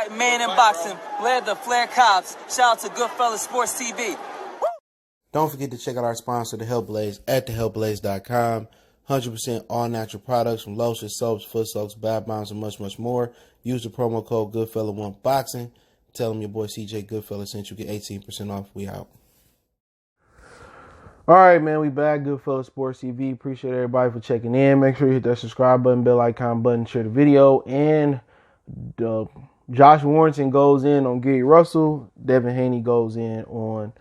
Fight man in boxing, led the Flair Cops. Shout out to Goodfellas Sports TV. Don't forget to check out our sponsor, The Health Blaze, at thehealthblaze.com. 100% all natural products from lotions, soaps, foot soaks, bath bombs, and much, much more. Use the promo code Goodfella1Boxing. Tell them your boy CJ Goodfella sent you. Get 18% off. We out. All right, man. We back. Goodfellas Sports TV. Appreciate everybody for checking in. Make sure you hit that subscribe button, bell icon button, share the video. And Josh Warrington goes in on Gary Russell. Devin Haney goes in on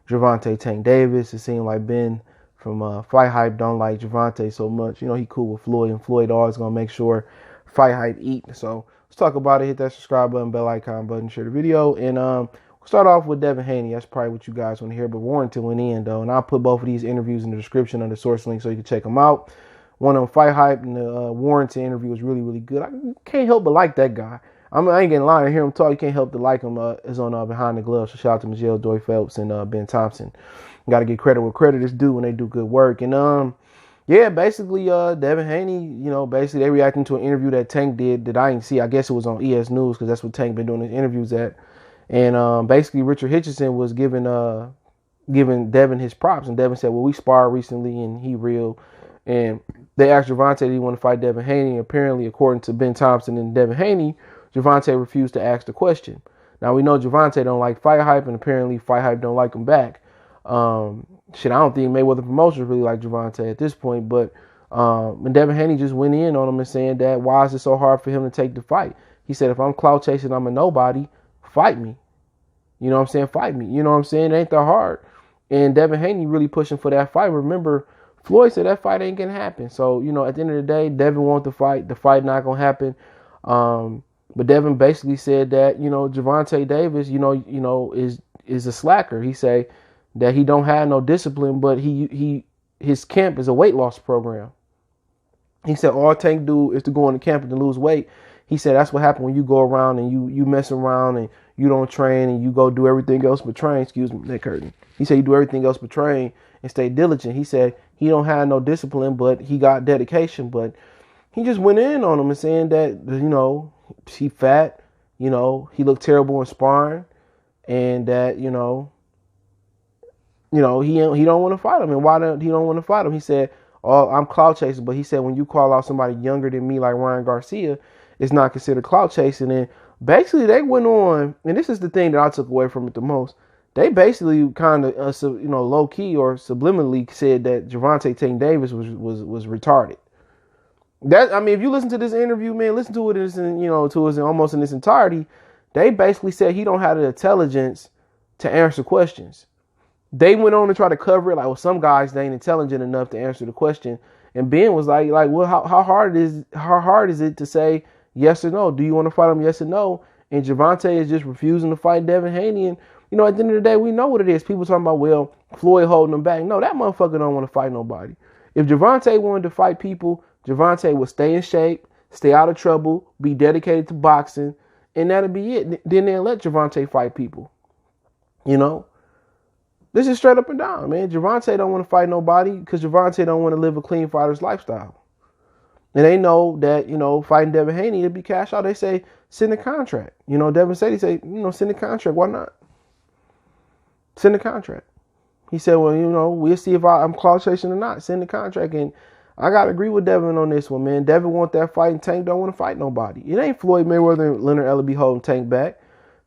Gervonta Tank Davis. It seemed like Ben from Fight Hype don't like Gervonta so much. You know, he cool with Floyd, and Floyd always going to make sure Fight Hype eat. So let's talk about it. Hit that subscribe button, bell icon button, share the video. And we'll start off with Devin Haney. That's probably what you guys want to hear. But Warrington went in, though. And I'll put both of these interviews in the description under source link so you can check them out. One on Fight Hype and the Warrington interview was really, really good. I can't help but like that guy. I ain't getting lying. I hear him talk. You can't help but like him. Is on Behind the Gloves. So shout out to Michelle Doy Phelps and Ben Thompson. Got to get credit where credit is due when they do good work. And yeah, basically Devin Haney, you know, basically they reacting to an interview that Tank did that I didn't see. I guess it was on ES News because that's what Tank been doing his interviews at. And basically Richard Hitchison was giving Devin his props, and Devin said, "Well, we sparred recently and he real." And they asked Gervonta did he want to fight Devin Haney. Apparently, according to Ben Thompson and Devin Haney, Gervonta refused to ask the question. Now, we know Gervonta don't like Fight Hype, and apparently Fight Hype don't like him back. I don't think Mayweather Promotions really like Gervonta at this point, but and Devin Haney just went in on him and saying that why is it so hard for him to take the fight? He said, if I'm clout chasing, I'm a nobody, fight me. You know what I'm saying? Fight me. You know what I'm saying? It ain't that hard. And Devin Haney really pushing for that fight. Remember, Floyd said that fight ain't gonna happen. So, you know, at the end of the day, Devin wants the fight. The fight not gonna happen. But Devin basically said that, you know, Gervonta Davis, is a slacker. He say that he don't have no discipline, but his camp is a weight loss program. He said all Tank do is to go into camp and to lose weight. He said that's what happened when you go around and you mess around and you don't train and you go do everything else but train. Excuse me, Nick Curtin. He said you do everything else but train and stay diligent. He said he don't have no discipline, but he got dedication. But he just went in on him and saying that, you know, he fat, you know, he looked terrible in sparring, and that, you know, he don't want to fight him. And why don't he don't want to fight him? He said, "Oh, I'm clout chasing," but he said when you call out somebody younger than me like Ryan Garcia, it's not considered clout chasing. And basically they went on, and this is the thing that I took away from it the most. They basically kind of, low key or subliminally said that Gervonta Tank Davis was retarded. That, I mean, if you listen to this interview, man, listen to it almost in its entirety. They basically said he don't have the intelligence to answer questions. They went on to try to cover it like, well, some guys they ain't intelligent enough to answer the question. And Ben was like, well, how hard is it to say yes or no? Do you want to fight him? Yes or no? And Gervonta is just refusing to fight Devin Haney. And you know, at the end of the day, we know what it is. People talking about, well, Floyd holding him back. No, that motherfucker don't want to fight nobody. If Gervonta wanted to fight people, Gervonta would stay in shape, stay out of trouble, be dedicated to boxing, and that'll be it. Then they'll let Gervonta fight people. You know? This is straight up and down, man. Gervonta don't want to fight nobody because Gervonta don't want to live a clean fighter's lifestyle. And they know that, you know, fighting Devin Haney, it'd be cash out. They say, send a contract. You know, Devin said, send a contract. Why not? Send a contract. He said, well, you know, we'll see if I'm clout chasing or not. Send the contract. And I got to agree with Devin on this one, man. Devin want that fight, and Tank don't want to fight nobody. It ain't Floyd Mayweather and Leonard Ellerbe holding Tank back.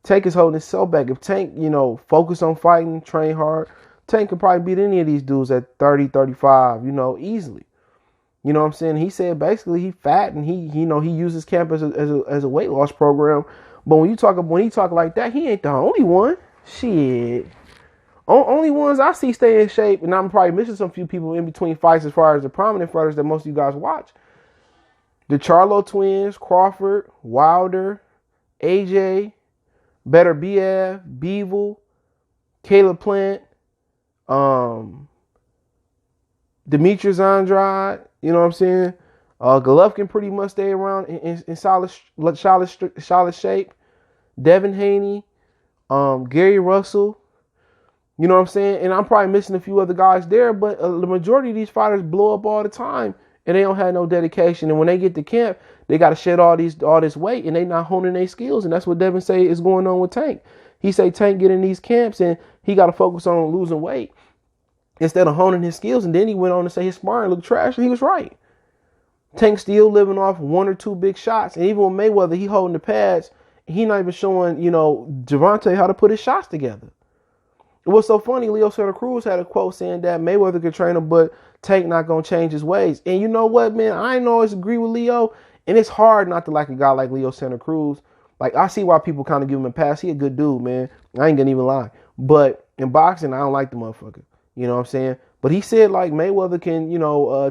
Tank is holding himself back. If Tank, focus on fighting, train hard, Tank can probably beat any of these dudes at 30, 35, easily. You know what I'm saying? He said basically he fat and he uses camp as a weight loss program. But when he talk like that, he ain't the only one. Shit. Only ones I see stay in shape, and I'm probably missing some few people in between fights as far as the prominent fighters that most of you guys watch. The Charlo twins, Crawford, Wilder, AJ, Better BF, Beevil, Caleb Plant, Demetrius Andrade, you know what I'm saying? Golovkin pretty much stay around in solid shape. Devin Haney, Gary Russell, you know what I'm saying? And I'm probably missing a few other guys there, but the majority of these fighters blow up all the time, and they don't have no dedication. And when they get to camp, They got to shed all this weight, and they not honing their skills. And that's what Devin say is going on with Tank. He say Tank get in these camps, and he got to focus on losing weight instead of honing his skills. And then he went on to say his sparring looked trash, and he was right. Tank still living off 1 or 2 big shots. And even with Mayweather, he holding the pads. He not even showing, Gervonta how to put his shots together. It was so funny. Leo Santa Cruz had a quote saying that Mayweather could train him, but Tank not going to change his ways. And you know what, man? I ain't always agree with Leo. And it's hard not to like a guy like Leo Santa Cruz. Like, I see why people kind of give him a pass. He a good dude, man. I ain't going to even lie. But in boxing, I don't like the motherfucker. You know what I'm saying? But he said, like, Mayweather can,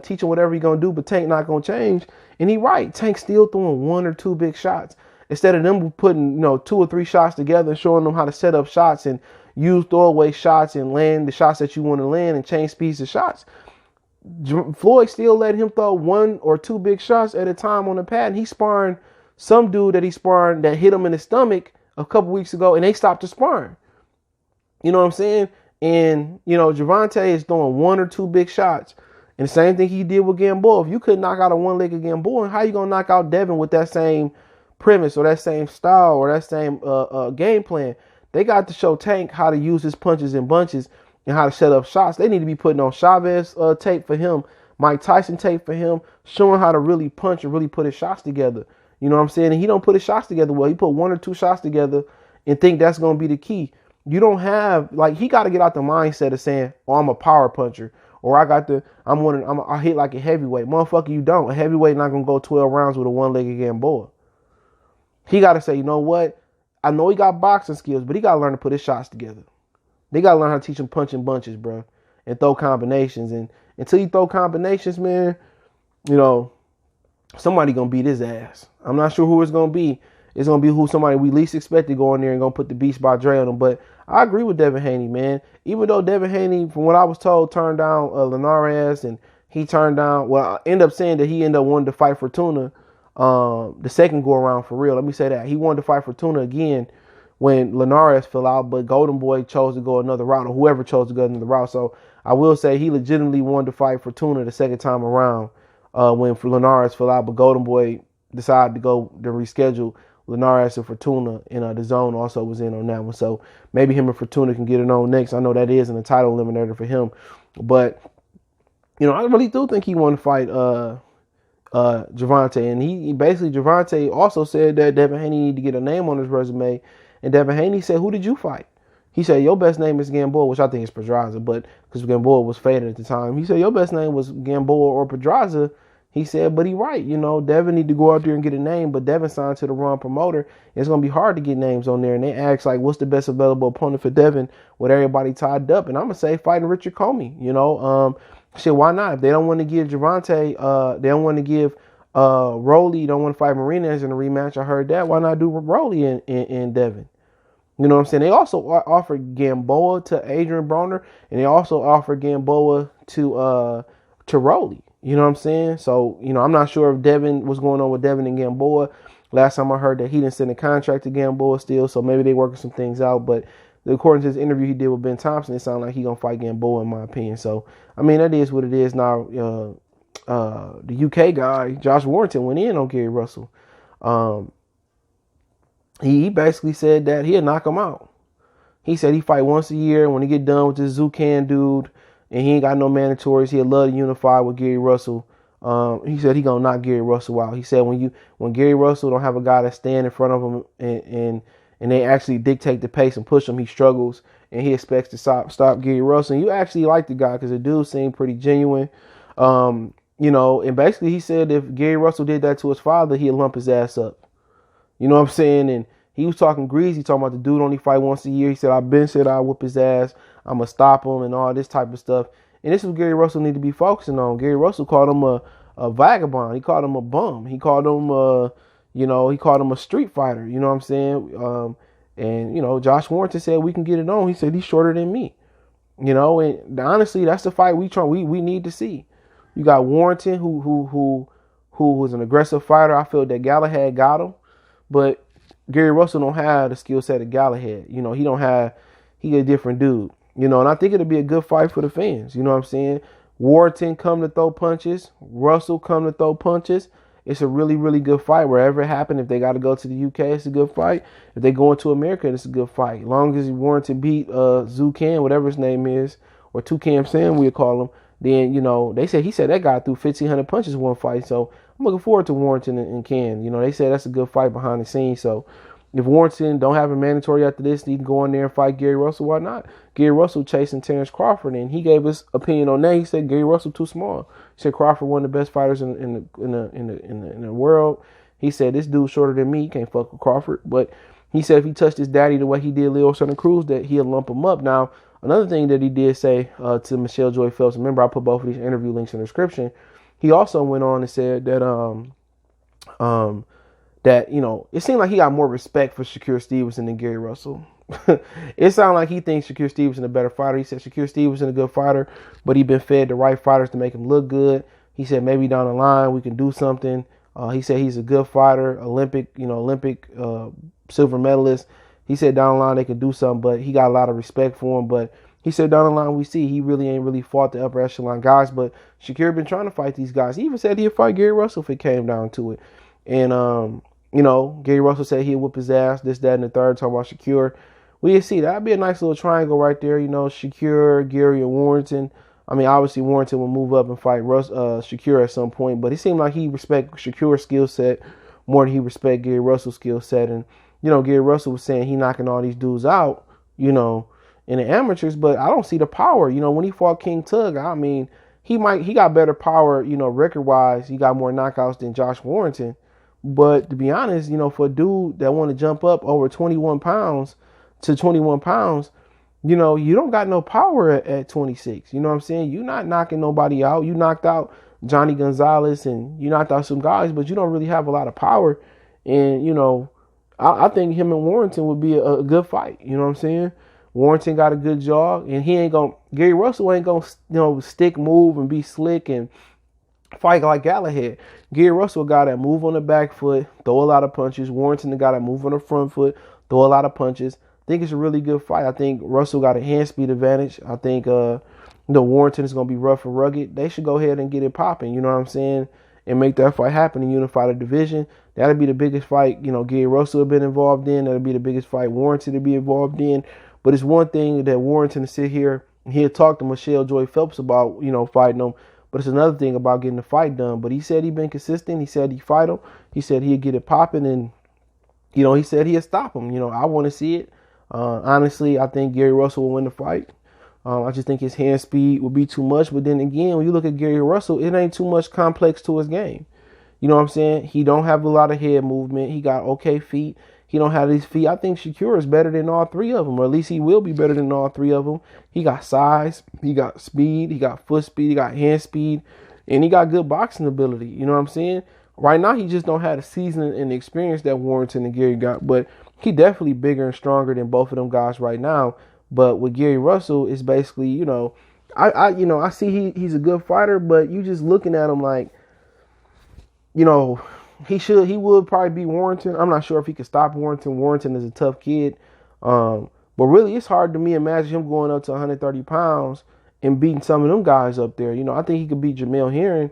teach him whatever he going to do, but Tank not going to change. And he right. Tank still throwing 1 or 2 big shots. Instead of them putting, 2 or 3 shots together and showing them how to set up shots and use throwaway shots and land the shots that you want to land and change speeds of shots. Floyd still let him throw 1 or 2 big shots at a time on the pad. And he's sparring some dude that he sparring that hit him in the stomach a couple weeks ago, and they stopped the sparring. You know what I'm saying? And, Gervonta is throwing 1 or 2 big shots. And the same thing he did with Gamboa. If you could knock out a one-legged Gamboa, how you going to knock out Devin with that same premise or that same style or that same game plan? They got to show Tank how to use his punches and bunches and how to set up shots. They need to be putting on Chavez tape for him, Mike Tyson tape for him, showing how to really punch and really put his shots together. You know what I'm saying? And he don't put his shots together well. He put 1 or 2 shots together and think that's going to be the key. You don't have, like, he got to get out the mindset of saying, oh, I'm a power puncher. Or I hit like a heavyweight. Motherfucker, you don't. A heavyweight not going to go 12 rounds with a one-legged Gamboa. He got to say, you know what? I know he got boxing skills, but he got to learn to put his shots together. They got to learn how to teach him punching bunches, bro, and throw combinations. And until you throw combinations, man, somebody going to beat his ass. I'm not sure who it's going to be. It's going to be who somebody we least expect to go in there and going to put the Beast by Dre on him. But I agree with Devin Haney, man. Even though Devin Haney, from what I was told, turned down Linares, and he turned down, I end up saying that he ended up wanting to fight Fortuna the second go around for real. Let me say that. He wanted to fight Fortuna again when Linares fell out, but Golden Boy chose to go another route, or whoever chose to go another route. So I will say he legitimately wanted to fight Fortuna the second time around when Linares fell out, but Golden Boy decided to go to reschedule Linares and Fortuna, and DAZN also was in on that one. So maybe him and Fortuna can get it on next. I know that is in the title eliminator for him. But, I really do think he want to fight Gervonta. And he basically, Gervonta also said that Devin Haney need to get a name on his resume. And Devin Haney said, who did you fight? He said, your best name is Gamboa, which I think is Pedraza, but because Gamboa was faded at the time. He said, your best name was Gamboa or Pedraza. He said, but he right. Devin need to go out there and get a name, but Devin signed to the wrong promoter. It's going to be hard to get names on there. And they asked, like, what's the best available opponent for Devin with everybody tied up? And I'm going to say fighting Richard Comey, Shit, why not? If they don't want to give Gervonta, they don't want to give Rolly, don't want to fight Marinez in a rematch. I heard that. Why not do Rolly and Devin? You know what I'm saying? They also offered Gamboa to Adrian Broner, and they also offered Gamboa to Rolly. You know what I'm saying? So, I'm not sure if Devin, what's going on with Devin and Gamboa. Last time I heard that he didn't send a contract to Gamboa still, so maybe they working some things out. But according to his interview he did with Ben Thompson, it sounded like he going to fight Gamboa, in my opinion. So, that is what it is. Now, the UK guy, Josh Warrington, went in on Gary Russell. He basically said that he'll knock him out. He said he fight once a year. When he get done with this Zucan dude, and he ain't got no mandatories, he'll love to unify with Gary Russell. He said he gonna knock Gary Russell out. He said when Gary Russell don't have a guy that stand in front of him and they actually dictate the pace and push him, he struggles, and he expects to stop Gary Russell. And you actually like the guy because the dude seemed pretty genuine. And basically he said if Gary Russell did that to his father, he'd lump his ass up. You know what I'm saying? And he was talking greasy, talking about the dude only fight once a year. He said, I've been said I'll whoop his ass. I'm going to stop him and all this type of stuff. And this is what Gary Russell need to be focusing on. Gary Russell called him a vagabond. He called him a bum. He called him, he called him a street fighter. You know what I'm saying? And Josh Warrington said we can get it on. He said he's shorter than me. And honestly, that's the fight we need to see. You got Warrington who was an aggressive fighter. I feel that Galahad got him, but Gary Russell don't have the skill set of Galahad. He a different dude. And I think it'll be a good fight for the fans. You know what I'm saying? Warrington come to throw punches. Russell come to throw punches. it's a really, really good fight. Wherever it happened, if they got to go to the UK, it's a good fight. If they go into America, it's a good fight. As long as Warrington beat Zucan, whatever his name is, or Toucan Sam, we'll call him, then, he said that guy threw 1,500 punches one fight. So I'm looking forward to Warrington and Can. They said that's a good fight behind the scenes. So if Warrington don't have a mandatory after this, he can go in there and fight Gary Russell. Why not? Gary Russell chasing Terrence Crawford, and he gave his opinion on that. He said Gary Russell too small. He said Crawford one of the best fighters in the world. He said this dude's shorter than me. He can't fuck with Crawford. But he said if he touched his daddy the way he did Leo Santa Cruz, that he'll lump him up. Now, another thing that he did say to Michelle Joy Phelps, remember I put both of these interview links in the description. He also went on and said that it seemed like he got more respect for Shakur Stevenson than Gary Russell. It sounded like he thinks Shakur Stevenson a better fighter. He said Shakur Stevenson a good fighter, but he been fed the right fighters to make him look good. He said maybe down the line we can do something. He said he's a good fighter, Olympic silver medalist. He said down the line they could do something, but he got a lot of respect for him. But he said down the line we see he really ain't really fought the upper echelon guys, but Shakur been trying to fight these guys. He even said he'd fight Gary Russell if it came down to it. And Gary Russell said he'd whoop his ass, this, that, and the third, talking about Shakur. We'll see. That'd be a nice little triangle right there. Shakur, Gary, and Warrington. I mean, obviously Warrington will move up and fight Shakur at some point, but it seemed like he respect Shakur's skill set more than he respect Gary Russell's skill set. And, Gary Russell was saying he knocking all these dudes out, in the amateurs, but I don't see the power. When he fought King Tug, I mean, he got better power, record-wise. He got more knockouts than Josh Warrington. But to be honest, for a dude that want to jump up over 21 pounds to 21 pounds, you don't got no power at 26. You know what I'm saying? You're not knocking nobody out. You knocked out Johnny Gonzalez and you knocked out some guys, but you don't really have a lot of power. And, I think him and Warrington would be a good fight. You know what I'm saying? Warrington got a good jaw, and Gary Russell ain't gonna, stick, move, and be slick and fight like Galahad. Gary Russell got that move on the back foot, throw a lot of punches. Warrington got that move on the front foot, throw a lot of punches. I think it's a really good fight. I think Russell got a hand speed advantage. I think Warrington is gonna be rough and rugged. They should go ahead and get it popping. You know what I'm saying? And make that fight happen and unify the division. That'll be the biggest fight, Gary Russell have been involved in. That'll be the biggest fight Warrington to be involved in. But it's one thing that Warrington to sit here and he'll talk to Michelle Joy Phelps about, fighting him. But it's another thing about getting the fight done. But he said he'd been consistent. He said he'd fight him. He said he'd get it popping. And, he said he'd stop him. I want to see it. Honestly, I think Gary Russell will win the fight. I just think his hand speed will be too much. But then again, when you look at Gary Russell, it ain't too much complex to his game. You know what I'm saying? He don't have a lot of head movement. He got okay feet. He don't have these feet. I think Shakur is better than all three of them, or at least he will be better than all three of them. He got size, he got speed, he got foot speed, he got hand speed, and he got good boxing ability. You know what I'm saying? Right now, he just don't have the seasoning and the experience that Warrington and Gary got, but he definitely bigger and stronger than both of them guys right now. But with Gary Russell, it's basically, I see he's a good fighter, but you just looking at him like, he would probably beat Warrington. I'm not sure if he could stop Warrington. Warrington is a tough kid. But really, it's hard to me imagine him going up to 130 pounds and beating some of them guys up there. I think he could beat Jamel Herring.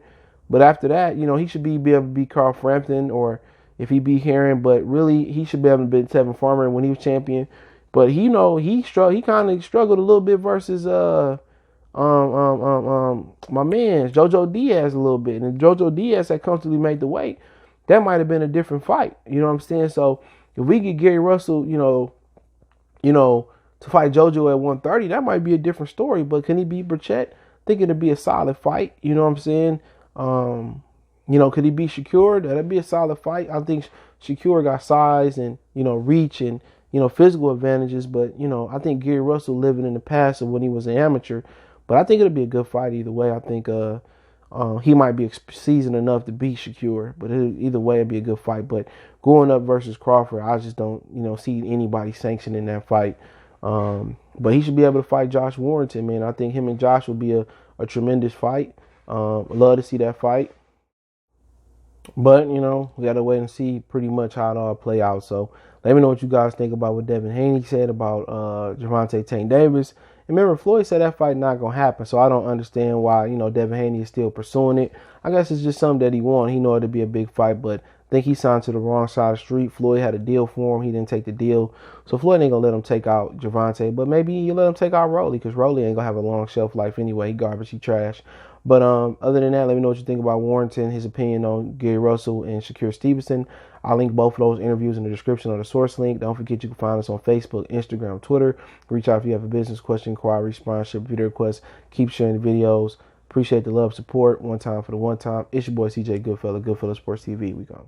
But after that, he should be able to beat Carl Frampton, or if he beat Herring. But really, he should be able to beat Tevin Farmer when he was champion. But he kind of struggled a little bit versus my man JoJo Diaz a little bit. And JoJo Diaz had comfortably made the weight. That might have been a different fight. You know what I'm saying? So if we get Gary Russell, to fight JoJo at 130, that might be a different story. But can he beat Burchett? I think it'd be a solid fight. You know what I'm saying? Could he beat Shakur? That'd be a solid fight. I think Shakur got size and, reach and, physical advantages. But, I think Gary Russell living in the past of when he was an amateur. But I think it'll be a good fight either way. I think he might be seasoned enough to beat Shakur, but either way, it'd be a good fight. But going up versus Crawford, I just don't, see anybody sanctioning that fight. But he should be able to fight Josh Warrington, man. I think him and Josh will be a tremendous fight. Love to see that fight. But, we got to wait and see pretty much how it all play out. So let me know what you guys think about what Devin Haney said about Gervonta Tank Davis And remember, Floyd said that fight not going to happen, so I don't understand why, you know, Devin Haney is still pursuing it. I guess it's just something that he wanted. He knew it'd be a big fight, but I think he signed to the wrong side of the street. Floyd had a deal for him. He didn't take the deal. So Floyd ain't going to let him take out Gervonta, but maybe you let him take out Rolly, because Rolly ain't going to have a long shelf life anyway. He garbage, he trash. But other than that, let me know what you think about Warrington, his opinion on Gary Russell and Shakur Stevenson. I'll link both of those interviews in the description or the source link. Don't forget you can find us on Facebook, Instagram, Twitter. Reach out if you have a business question, inquiry, sponsorship, video request. Keep sharing the videos. Appreciate the love, support. One time for the one time. It's your boy CJ Goodfella, Goodfella Sports TV. We gone.